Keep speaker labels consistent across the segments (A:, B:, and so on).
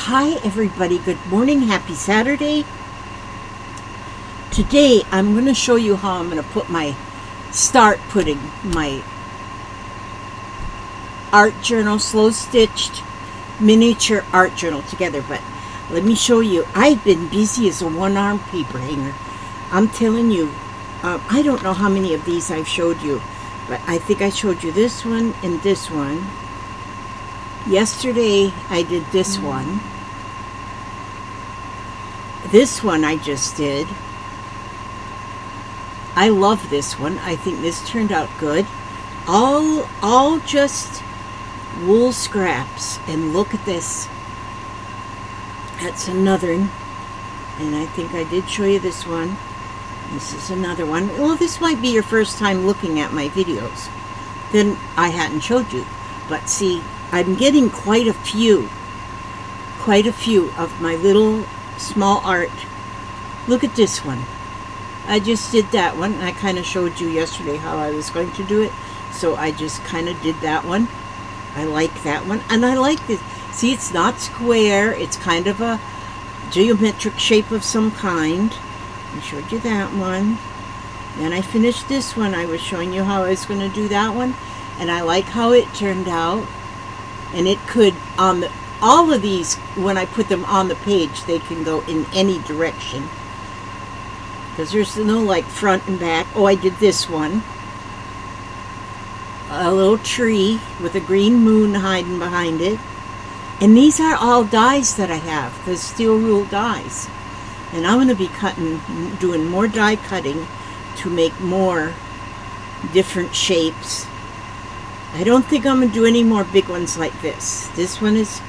A: Hi everybody, good morning, happy Saturday. Today I'm going to show you how I'm going to start putting my art journal, slow stitched miniature art journal together. But let me show you, I've been busy as a one-armed paper hanger. I'm telling you, I don't know how many of these I've showed you, but I think I showed you this one and this one. Yesterday I did this one. This one I just did. I love this one. I think this turned out good. All just wool scraps. And look at this. That's another. And I think I did show you this one. This is another one. Well, this might be your first time looking at my videos. Then I hadn't showed you. But see, I'm getting quite a few of my little small art. Look at this one. I just did that one. I kind of showed you yesterday how I was going to do it. So I just kind of did that one. I like that one. And I like this. See, it's not square. It's kind of a geometric shape of some kind. I showed you that one. Then I finished this one. I was showing you how I was going to do that one. And I like how it turned out. And it could, all of these, when I put them on the page, they can go in any direction. Because there's no like front and back. Oh, I did this one. A little tree with a green moon hiding behind it. And these are all dies that I have, the steel rule dies. And I'm going to be doing more die cutting to make more different shapes. I don't think I'm going to do any more big ones like this. This one is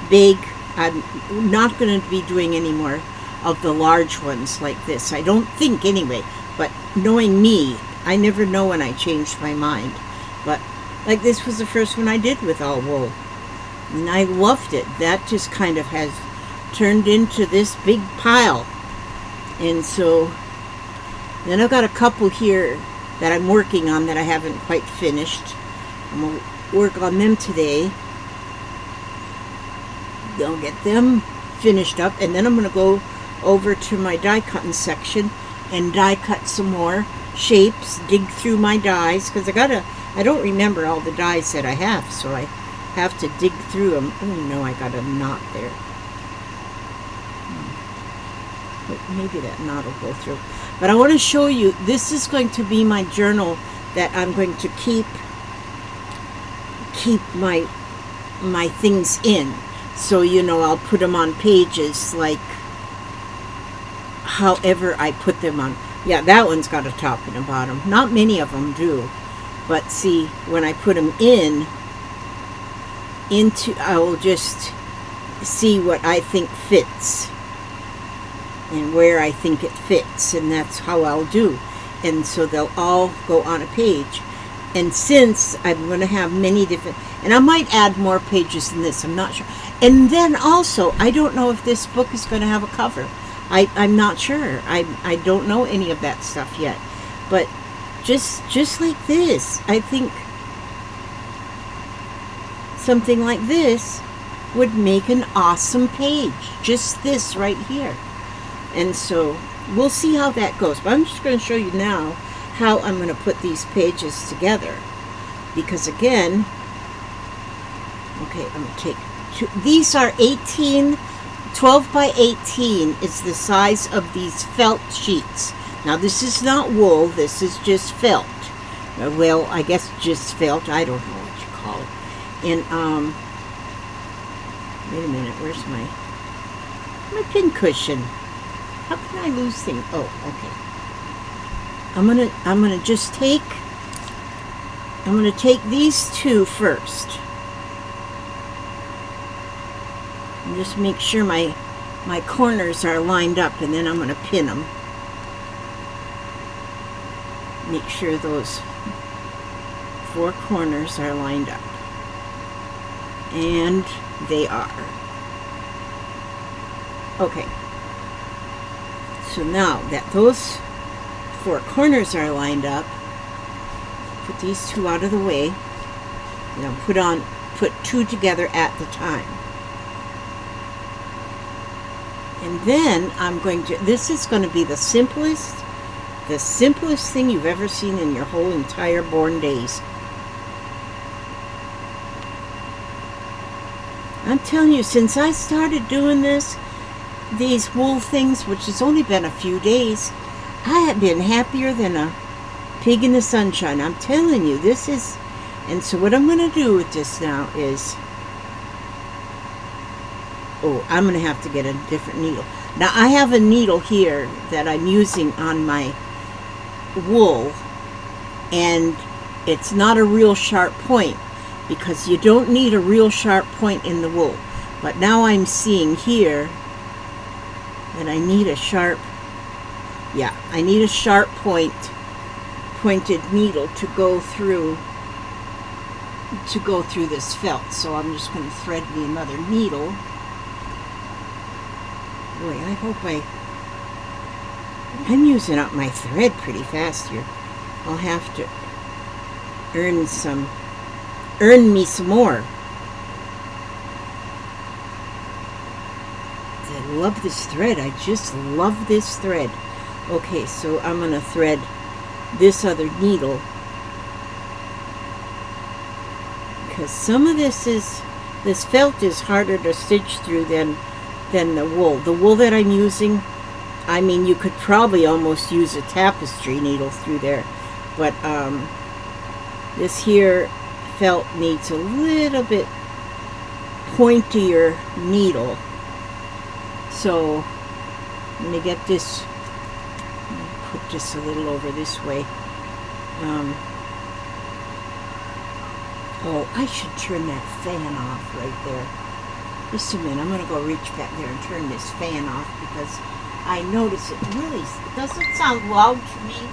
A: big. I'm not going to be doing any more of the large ones like this. I don't think anyway. But knowing me, I never know when I change my mind. But like this was the first one I did with all wool. And I loved it. That just kind of has turned into this big pile. And so then I've got a couple here that I'm working on that I haven't quite finished. I'm going to work on them today. I'll get them finished up, and then I'm going to go over to my die cutting section and die cut some more shapes, dig through my dies, because I don't remember all the dies that I have, so I have to dig through them. Oh no, I got a knot there. But maybe that knot will go through. But I want to show you, this is going to be my journal that I'm going to keep my things in. So, you know, I'll put them on pages like however I put them on. Yeah, that one's got a top and a bottom. Not many of them do. But see, when I put them I will just see what I think fits and where I think it fits, and that's how I'll do. And so they'll all go on a page. And since I'm going to have many different, and I might add more pages than this, I'm not sure. And then also, I don't know if this book is going to have a cover. I'm not sure. I don't know any of that stuff yet. But just like this, I think something like this would make an awesome page. Just this right here. And so we'll see how that goes. But I'm just going to show you now how I'm going to put these pages together. Because again, okay, I'm going to take two. These are 12 by 18 is the size of these felt sheets. Now this is not wool, this is just felt. Well, I guess just felt, I don't know what you call it. And, wait a minute, where's my pin cushion? How can I lose things? Oh, okay. I'm gonna take these two first. And just make sure my corners are lined up, and then I'm gonna pin them. Make sure those 4 corners are lined up. And they are. Okay. So now that those 4 corners are lined up, put these 2 out of the way, and I'll put 2 together at the time. And then I'm going to, this is going to be the simplest thing you've ever seen in your whole entire born days. I'm telling you, since I started doing these wool things, which has only been a few days, I have been happier than a pig in the sunshine. I'm telling you, this is, and so what I'm going to do with this now is, oh, I'm going to have to get a different needle. Now, I have a needle here that I'm using on my wool, and it's not a real sharp point, because you don't need a real sharp point in the wool. But now I'm seeing here that I need a sharp, I need a sharp pointed needle to go through this felt. So I'm just going to thread me another needle. Boy, I hope I'm using up my thread pretty fast here. I'll have to earn me some more. I love this thread. I just love this thread. Okay, so I'm going to thread this other needle, because some of this felt is harder to stitch through than the wool. The wool that I'm using, I mean, you could probably almost use a tapestry needle through there, but this here felt needs a little bit pointier needle. So let me get this, put this a little over this way. Oh, I should turn that fan off right there. Just a minute, I'm going to go reach back there and turn this fan off, because I notice it doesn't sound loud to me,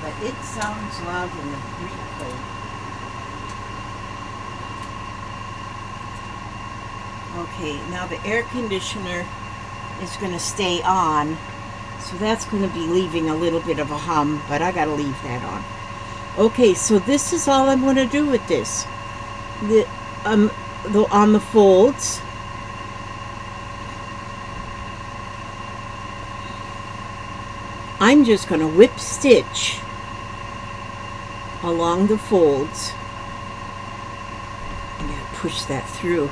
A: but it sounds loud in the replay. Okay, now the air conditioner is going to stay on, so that's going to be leaving a little bit of a hum, but I got to leave that on. Okay, so this is all I'm going to do with this. On the folds, I'm just going to whip stitch along the folds. I'm going to push that through.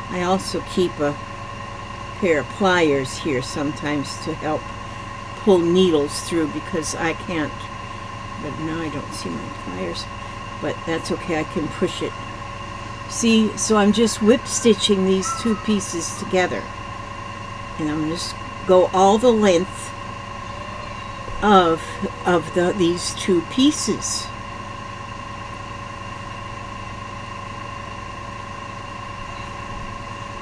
A: I also keep a pair of pliers here sometimes to help pull needles through, because I can't, but now I don't see my pliers, but that's okay, I can push it. See, so I'm just whip stitching these two pieces together, and I'm just go all the length of these two pieces.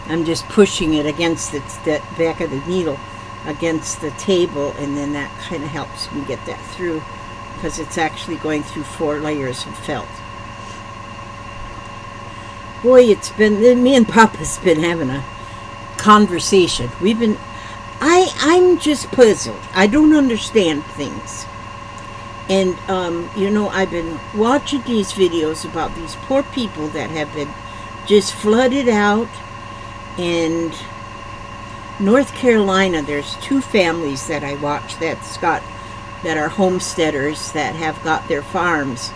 A: I'm just pushing it against the back of the needle against the table, and then that kind of helps me get that through, because it's actually going through 4 layers of felt. Boy, it's been, me and Papa's been having a conversation. I'm just puzzled. I don't understand things. And, you know, I've been watching these videos about these poor people that have been just flooded out. And North Carolina, there's 2 families that I watch that are homesteaders that have got their farms.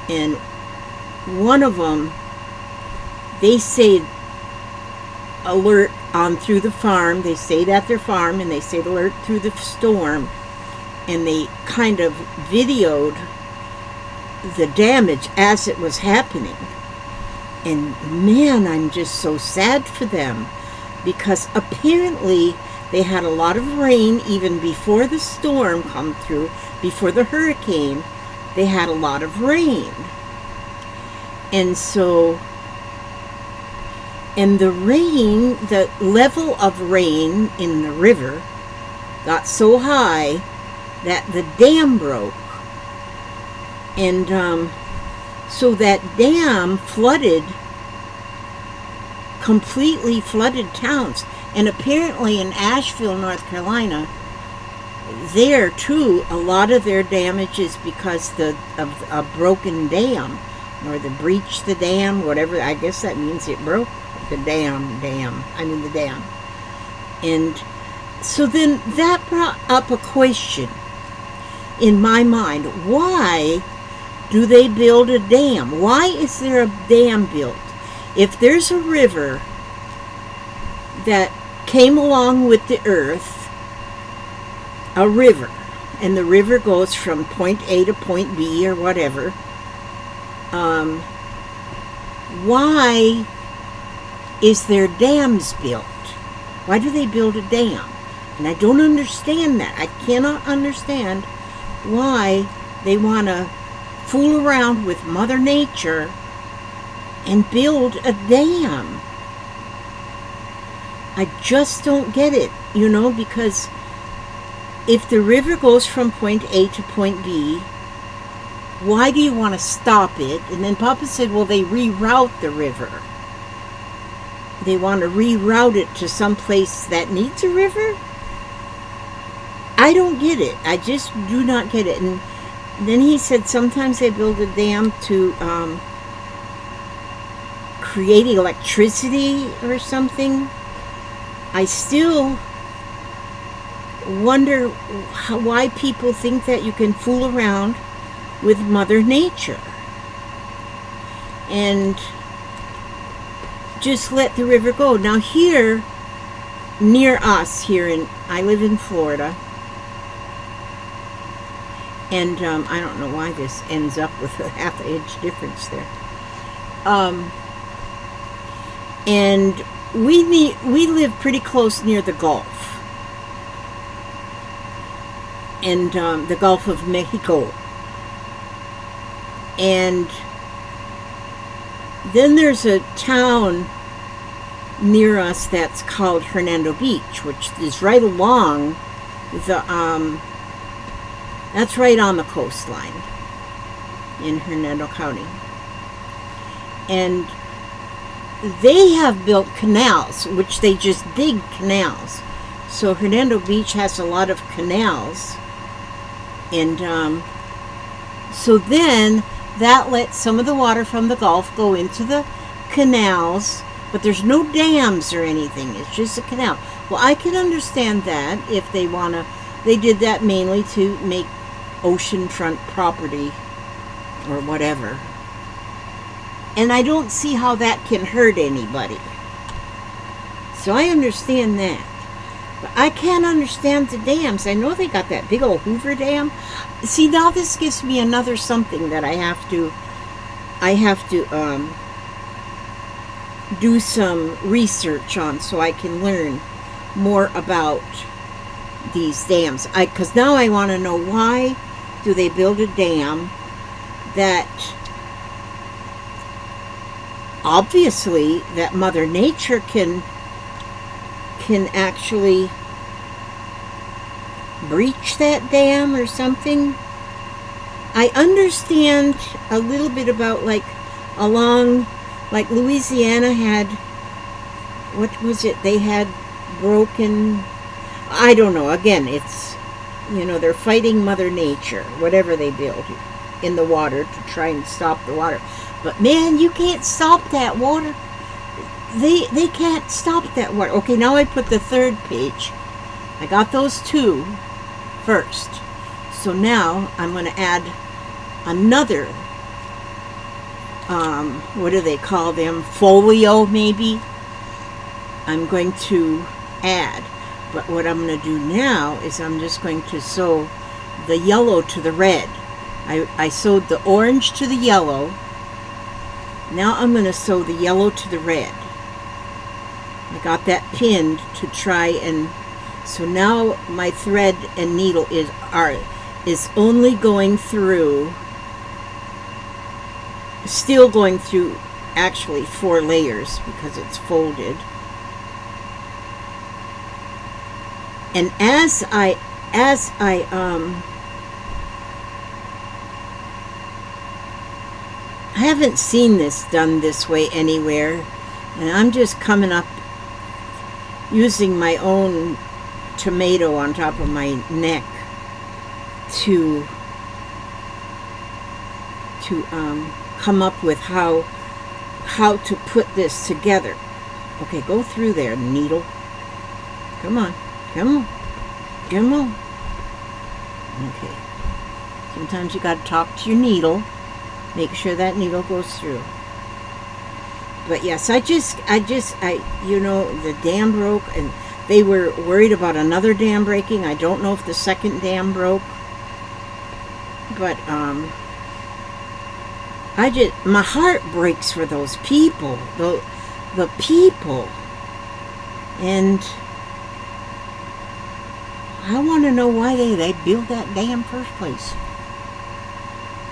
A: And one of them, they say alert on through the farm. They stayed at their farm and they stayed alert through the storm. And they kind of videoed the damage as it was happening. And man, I'm just so sad for them, because apparently they had a lot of rain even before the storm come through, before the hurricane. They had a lot of rain. And so, and the rain, the level of rain in the river got so high that the dam broke. And so that dam flooded, completely flooded towns. And apparently in Asheville, North Carolina, there too, a lot of their damage is because of a broken dam, or the breach the dam, whatever. I guess that means it broke. the dam. And so then that brought up a question in my mind. Why do they build a dam? Why is there a dam built? If there's a river that came along with the earth, a river, and the river goes from point A to point B or whatever, why is there dams built? Why do they build a dam? And I don't understand that. I cannot understand why they want to fool around with Mother Nature and build a dam. I just don't get it, because if the river goes from point A to point B, why do you want to stop it? And then Papa said, well, they reroute the river. They want to reroute it to some place that needs a river? I don't get it. I just do not get it. And then he said sometimes they build a dam to create electricity or something. I still wonder why people think that you can fool around with Mother Nature and just let the river go. Now here, near us, I live in Florida, and I don't know why this ends up with a half-inch difference there. And we live pretty close near the Gulf, and the Gulf of Mexico. And then there's a town near us that's called Hernando Beach, which is right along the that's right on the coastline in Hernando County. And they have built canals, which they just dig canals. So Hernando Beach has a lot of canals. And so then that lets some of the water from the Gulf go into the canals, but there's no dams or anything. It's just a canal. Well, I can understand that if they did that mainly to make oceanfront property or whatever. And I don't see how that can hurt anybody. So I understand that. But I can't understand the dams. I know they got that big old Hoover Dam. See, now this gives me another something that I have to do some research on so I can learn more about these dams. Because now I want to know, why do they build a dam that obviously that Mother Nature can actually breach that dam or something. I understand a little bit about like Louisiana had, what was it, they had broken, I don't know, again, it's, they're fighting Mother Nature, whatever they build in the water to try and stop the water. But man, you can't stop that water. They can't stop that water. Okay, now I put the third page. I got those two first. So now I'm going to add another, what do they call them? Folio, maybe? I'm going to add. But what I'm going to do now is I'm just going to sew the yellow to the red. I sewed the orange to the yellow. Now I'm going to sew the yellow to the red. I got that pinned to try, and so now my thread and needle is only going through, still going through actually 4 layers because it's folded. And as I haven't seen this done this way anywhere, and I'm just coming up using my own tomato on top of my neck to come up with how to put this together. Okay, go through there, needle. Come on. Come on. Come on. Okay. Sometimes you got to talk to your needle. Make sure that needle goes through. But yes, I the dam broke, and they were worried about another dam breaking. I don't know if the second dam broke. But, my heart breaks for those people. The people. And I want to know why they built that dam first place.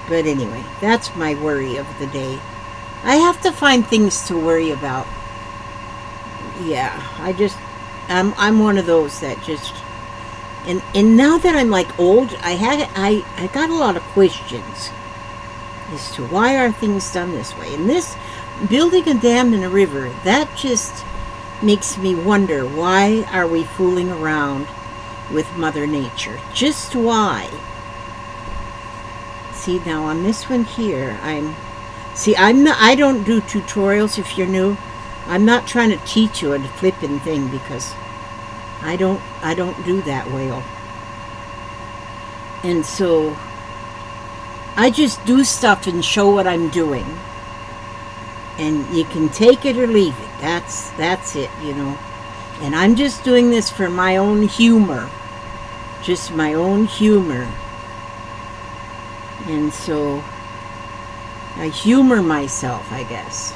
A: But anyway, that's my worry of the day. I have to find things to worry about. Yeah, I'm one of those that just, and now that I'm like old, I got a lot of questions as to why are things done this way. And this, building a dam in a river, that just makes me wonder, why are we fooling around with Mother Nature? Just why? See, now on this one here, I don't do tutorials. If you're new, I'm not trying to teach you a flipping thing, because I don't do that well. And so I just do stuff and show what I'm doing. And you can take it or leave it. That's it, you know. And I'm just doing this for my own humor. Just my own humor. And so I humor myself, I guess.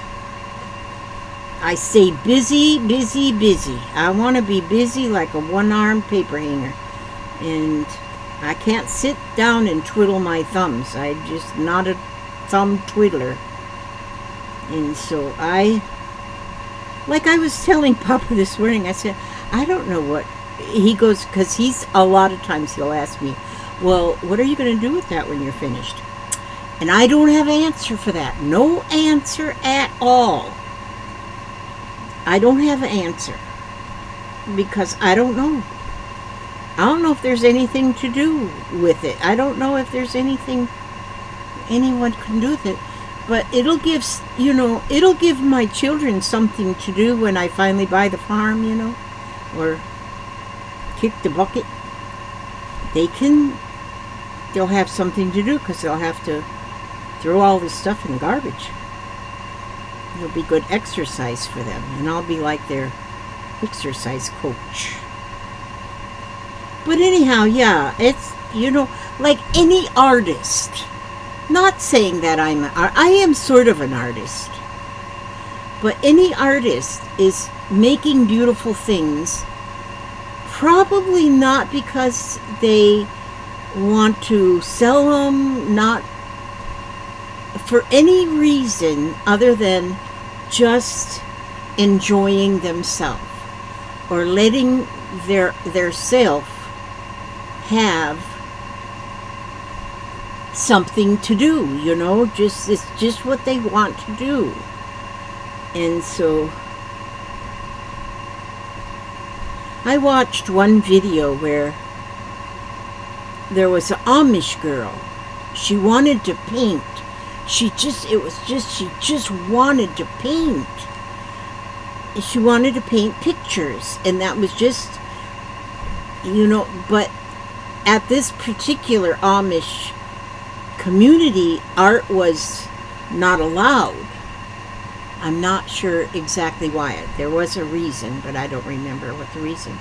A: I stay busy, busy, busy. I want to be busy like a one-armed paper hanger. And I can't sit down and twiddle my thumbs. I'm just not a thumb twiddler. And so like I was telling Papa this morning, I said, I don't know what, he goes, because a lot of times he'll ask me, well, what are you going to do with that when you're finished? And I don't have an answer for that. No answer at all. I don't have an answer. Because I don't know. I don't know if there's anything to do with it. I don't know if there's anything anyone can do with it. But it'll give my children something to do when I finally buy the farm, you know, or kick the bucket. They'll have something to do, because they'll have to throw all this stuff in the garbage. It'll be good exercise for them, and I'll be like their exercise coach. But anyhow, yeah, it's, like any artist. Not saying that I am sort of an artist. But any artist is making beautiful things, probably not because they want to sell them, not for any reason other than just enjoying themselves, or letting their self have something to do, it's just what they want to do. And so I watched one video where there was an Amish girl. She wanted to paint. She just wanted to paint. She wanted to paint pictures, and that was just, but at this particular Amish community, art was not allowed. I'm not sure exactly why. There was a reason, but I don't remember what the reason.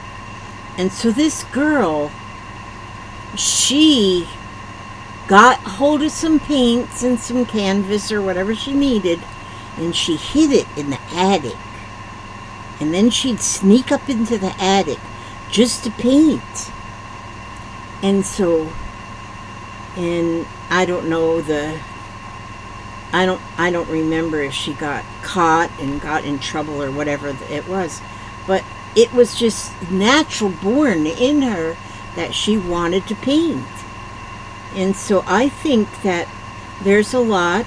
A: And so this girl, she got hold of some paints and some canvas or whatever she needed, and she hid it in the attic. And then she'd sneak up into the attic just to paint. And so, and I don't know I don't remember if she got caught and got in trouble or whatever it was, but it was just natural born in her that she wanted to paint. And so I think that there's a lot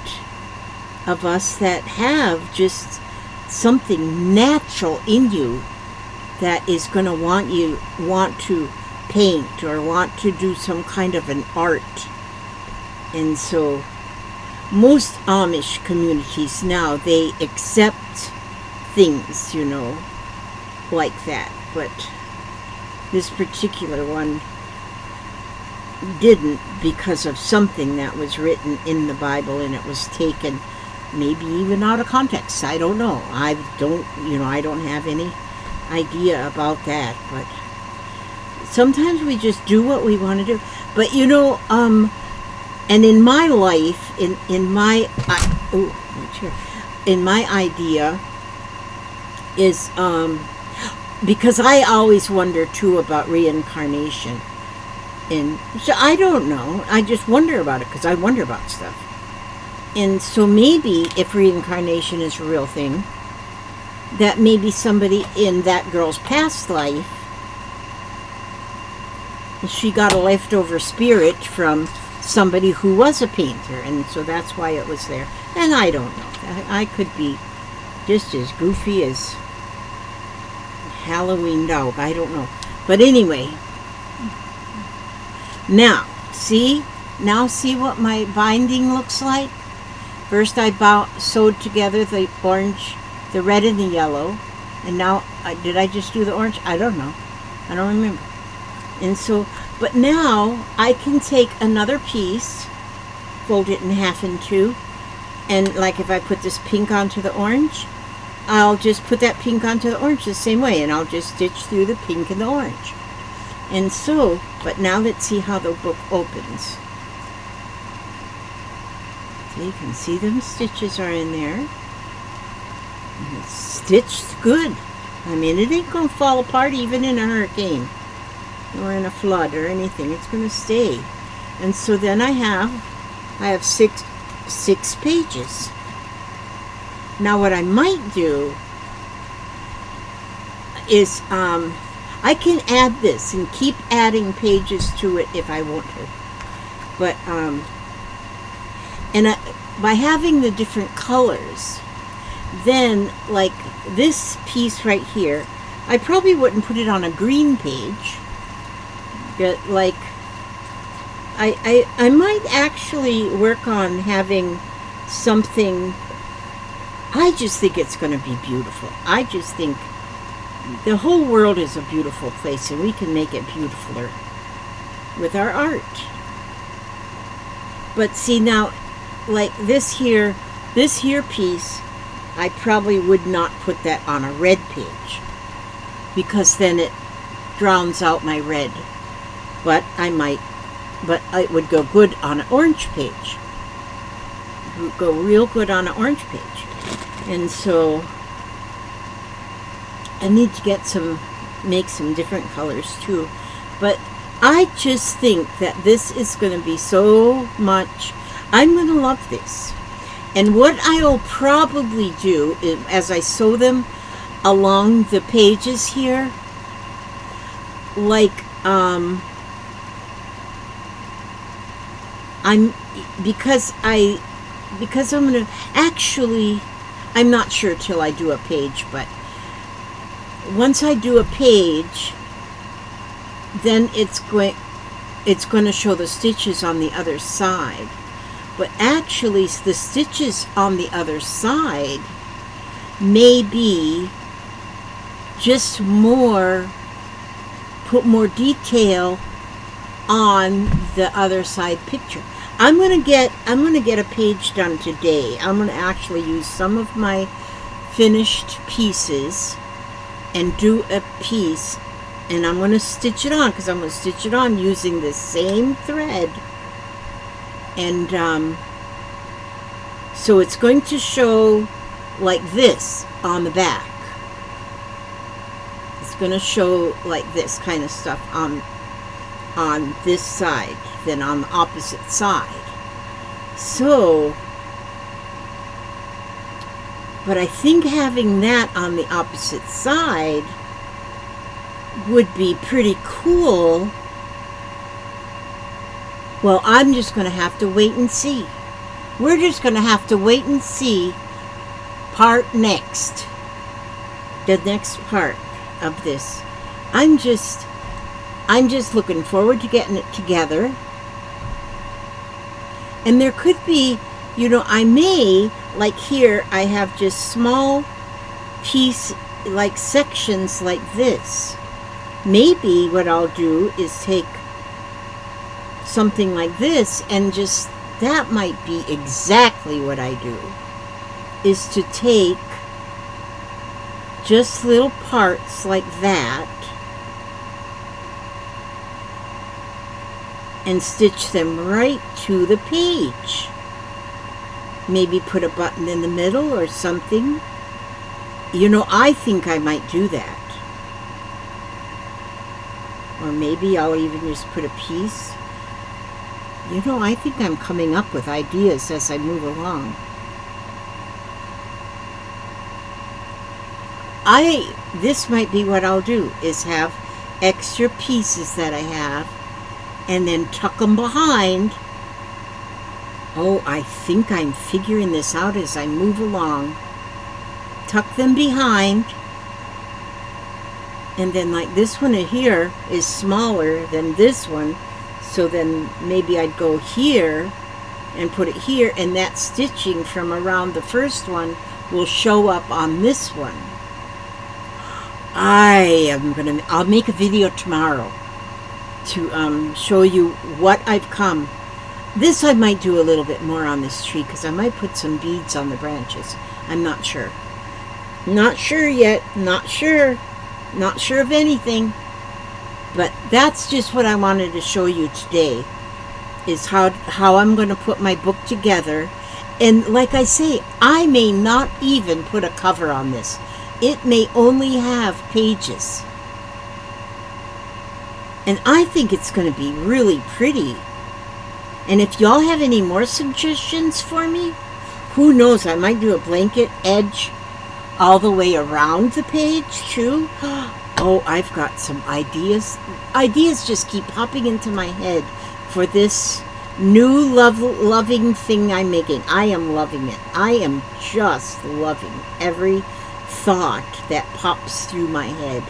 A: of us that have just something natural in you that is going to want to paint or want to do some kind of an art. And so most Amish communities now, they accept things, you know, like that. But this particular one didn't, because of something that was written in the Bible, and it was taken maybe even out of context. I don't know. I don't have any idea about that. But sometimes we just do what we want to do. But and in my life, in my idea is because I always wonder too about reincarnation, and so I don't know. I just wonder about it because I wonder about stuff. And so maybe if reincarnation is a real thing, that maybe somebody in that girl's past life, she got a leftover spirit from somebody who was a painter, and so that's why it was there. And I don't know. I could be just as goofy as Halloween dog. I don't know. But anyway, now see what my binding looks like? First I sewed together the orange, the red and the yellow, and now, did I just do the orange? I don't know. I don't remember. And so, but now I can take another piece, fold it in half in two, and like if I put this pink onto the orange, I'll just put that pink onto the orange the same way, and I'll just stitch through the pink and the orange. And so, but now let's see how the book opens. So you can see them stitches are in there. And it's stitched good. I mean, it ain't going to fall apart even in a hurricane or in a flood or anything. It's going to stay. And so then I have six pages. Now what I might do is I can add this and keep adding pages to it if I want to. But by having the different colors, then like this piece right here, I probably wouldn't put it on a green page. But like I might actually work on having something. I just think it's going to be beautiful. I just think the whole world is a beautiful place, and we can make it beautifuler with our art. But see now, like this here piece, I probably would not put that on a red page, because then it drowns out my red. But it would go good on an orange page. It would go real good on an orange page. And so I need to make some different colors too. But I just think that this is going to be so much. I'm going to love this. And what I'll probably do is, as I sew them along the pages here, like because I'm going to actually, I'm not sure till I do a page, but once I do a page, then it's going to show the stitches on the other side. But actually, the stitches on the other side may be just put more detail on the other side picture. I'm gonna get a page done today. I'm gonna actually use some of my finished pieces and do a piece, and I'm gonna stitch it on, because I'm gonna stitch it on using the same thread. And so it's going to show like this on the back. It's going to show like this kind of stuff on this side, then on the opposite side. So, but I think having that on the opposite side would be pretty cool. Well, I'm just going to have to wait and see. We're just going to have to wait and see the next part of this. I'm just looking forward to getting it together. And there could be, I may, like here, I have just small piece, like sections like this. Maybe what I'll do is take something like this and just, that might be exactly what I do, is to take just little parts like that and stitch them right to the page. Maybe put a button in the middle or something. You know, I think I might do that. Or maybe I'll even just put a piece. You know, I think I'm coming up with ideas as I move along. This might be what I'll do, is have extra pieces that I have and then tuck them behind. Oh, I think I'm figuring this out as I move along. Tuck them behind. And then like this one here is smaller than this one. So then maybe I'd go here and put it here, and that stitching from around the first one will show up on this one. I'll make a video tomorrow to show you what I've come. This I might do a little bit more on this tree, because I might put some beads on the branches. I'm not sure. Not sure yet. Not sure. Not sure of anything. But that's just what I wanted to show you today, is how I'm going to put my book together. And like I say, I may not even put a cover on this. It may only have pages. And I think it's going to be really pretty. And if y'all have any more suggestions for me, who knows, I might do a blanket edge all the way around the page too. Oh, I've got some ideas. Ideas just keep popping into my head for this new loving thing I'm making. I am loving it. I am just loving every thought that pops through my head.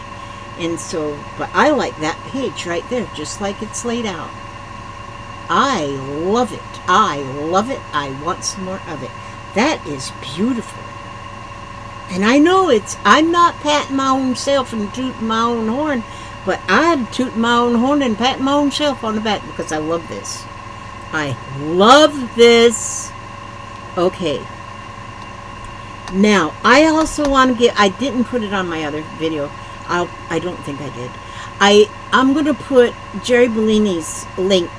A: And so, but I like that page right there, just like it's laid out. I love it. I love it. I want some more of it. That is beautiful. And I know I'm not patting my own self and tooting my own horn, but I'm tooting my own horn and patting my own self on the back because I love this. I love this. Okay. Now, I also want to I didn't put it on my other video. I don't think I did. I'm going to put Jeri Belini's link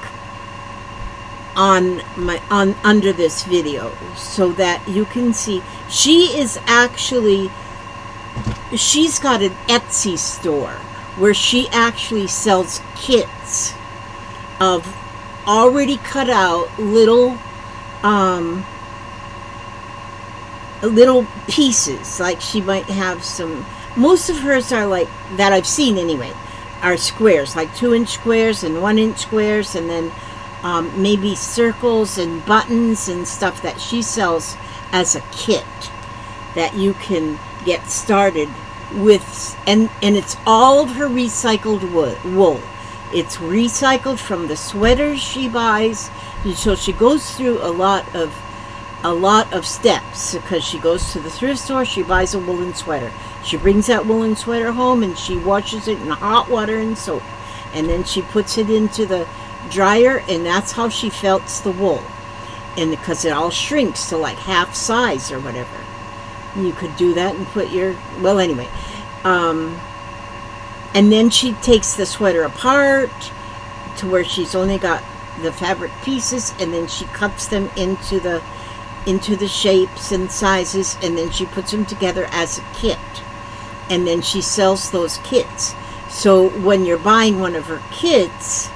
A: on under this video so that you can see. She's got an Etsy store where she actually sells kits of already cut out little pieces. Like she might have some, most of hers are like that I've seen anyway, are squares, like 2-inch squares and 1-inch squares, and then maybe circles and buttons and stuff that she sells as a kit that you can get started with. And it's all of her recycled wool. It's recycled from the sweaters she buys. And so she goes through a lot of steps, because she goes to the thrift store, she buys a woolen sweater. She brings that woolen sweater home and she washes it in hot water and soap. And then she puts it into the dryer, and that's how she felts the wool. And because it all shrinks to like half size or whatever. You could do that and put your, well, anyway. And then she takes the sweater apart to where she's only got the fabric pieces, and then she cuts them into the shapes and sizes, and then she puts them together as a kit. And then she sells those kits. So when you're buying one of her kits,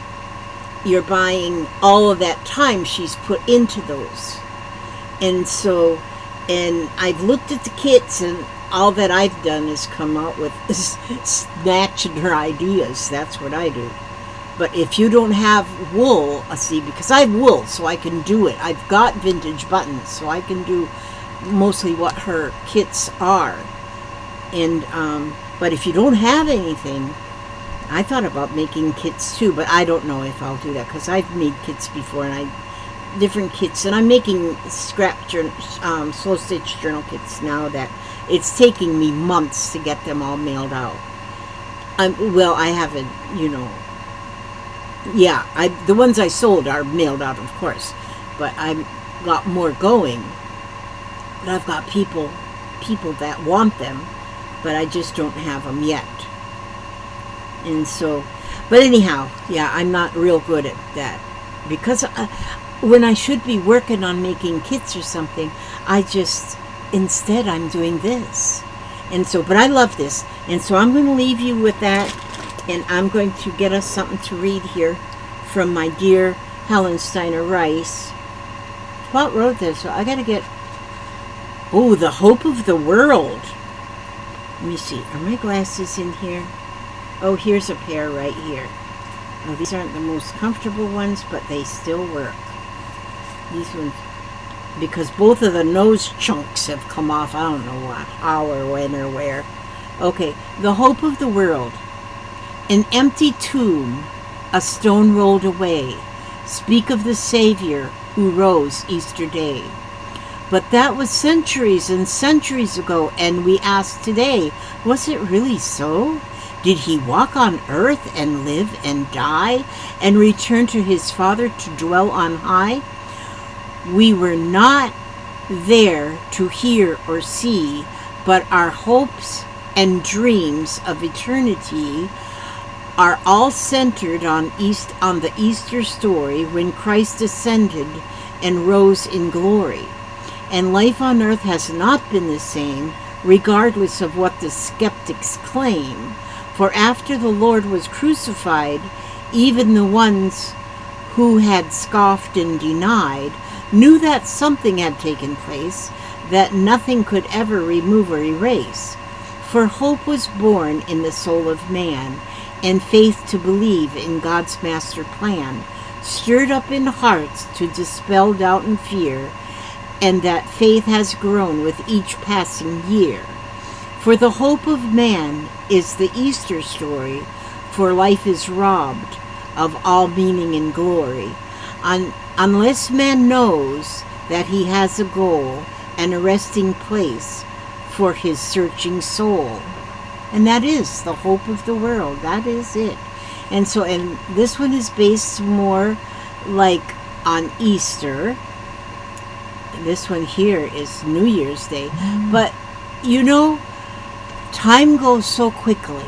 A: you're buying all of that time she's put into those. And so, and I've looked at the kits, and all that I've done is come out with snatching her ideas. That's what I do. But if you don't have wool, see, because I have wool, so I can do it. I've got vintage buttons, so I can do mostly what her kits are. And but if you don't have anything, I thought about making kits too, but I don't know if I'll do that, because I've made kits before, and different kits, and I'm making slow stitch journal kits now that it's taking me months to get them all mailed out. Well, I haven't, the ones I sold are mailed out, of course, but I've got more going. But I've got people that want them, but I just don't have them yet. And so, but anyhow, yeah, I'm not real good at that, because when I should be working on making kits or something, instead I'm doing this. And so, but I love this. And so I'm going to leave you with that, and I'm going to get us something to read here from my dear Helen Steiner Rice. What wrote this? So I got to get, The Hope of the World. Let me see. Are my glasses in here? Oh, here's a pair right here. Oh, these aren't the most comfortable ones, but they still work. These ones, because both of the nose chunks have come off. I don't know how or when or where. Okay, The Hope of the World. An empty tomb, a stone rolled away. Speak of the Savior who rose Easter Day. But that was centuries and centuries ago, and we ask today, was it really so? Did he walk on earth and live and die and return to his Father to dwell on high? We were not there to hear or see, but our hopes and dreams of eternity are all centered on the Easter story, when Christ ascended and rose in glory. And life on earth has not been the same, regardless of what the skeptics claim. For after the Lord was crucified, even the ones who had scoffed and denied knew that something had taken place that nothing could ever remove or erase. For hope was born in the soul of man, and faith to believe in God's master plan, stirred up in hearts to dispel doubt and fear, and that faith has grown with each passing year. For the hope of man is the Easter story, for life is robbed of all meaning and glory, unless man knows that he has a goal and a resting place for his searching soul. And that is the hope of the world. That is it. And so, and this one is based more like on Easter. This one here is New Year's Day. But, time goes so quickly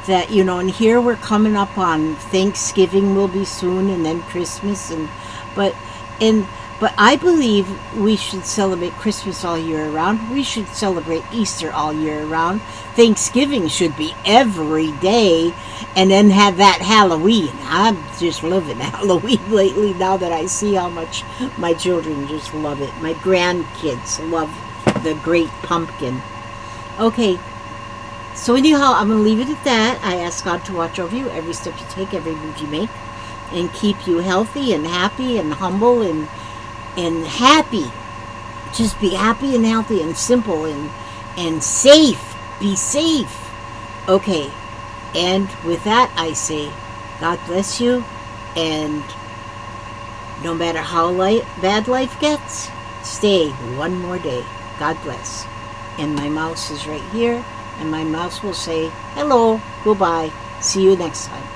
A: that, and here we're coming up on Thanksgiving will be soon, and then Christmas, but I believe we should celebrate Christmas all year round. We should celebrate Easter all year round. Thanksgiving should be every day, and then have that Halloween. I'm just loving Halloween lately, now that I see how much my children just love it. My grandkids love the Great Pumpkin. Okay, so anyhow, I'm going to leave it at that. I ask God to watch over you every step you take, every move you make, and keep you healthy and happy and humble and happy. Just be happy and healthy and simple and safe. Be safe. Okay, and with that I say, God bless you, and no matter how bad life gets, stay one more day. God bless. And my mouse is right here, and my mouse will say, hello, goodbye, see you next time.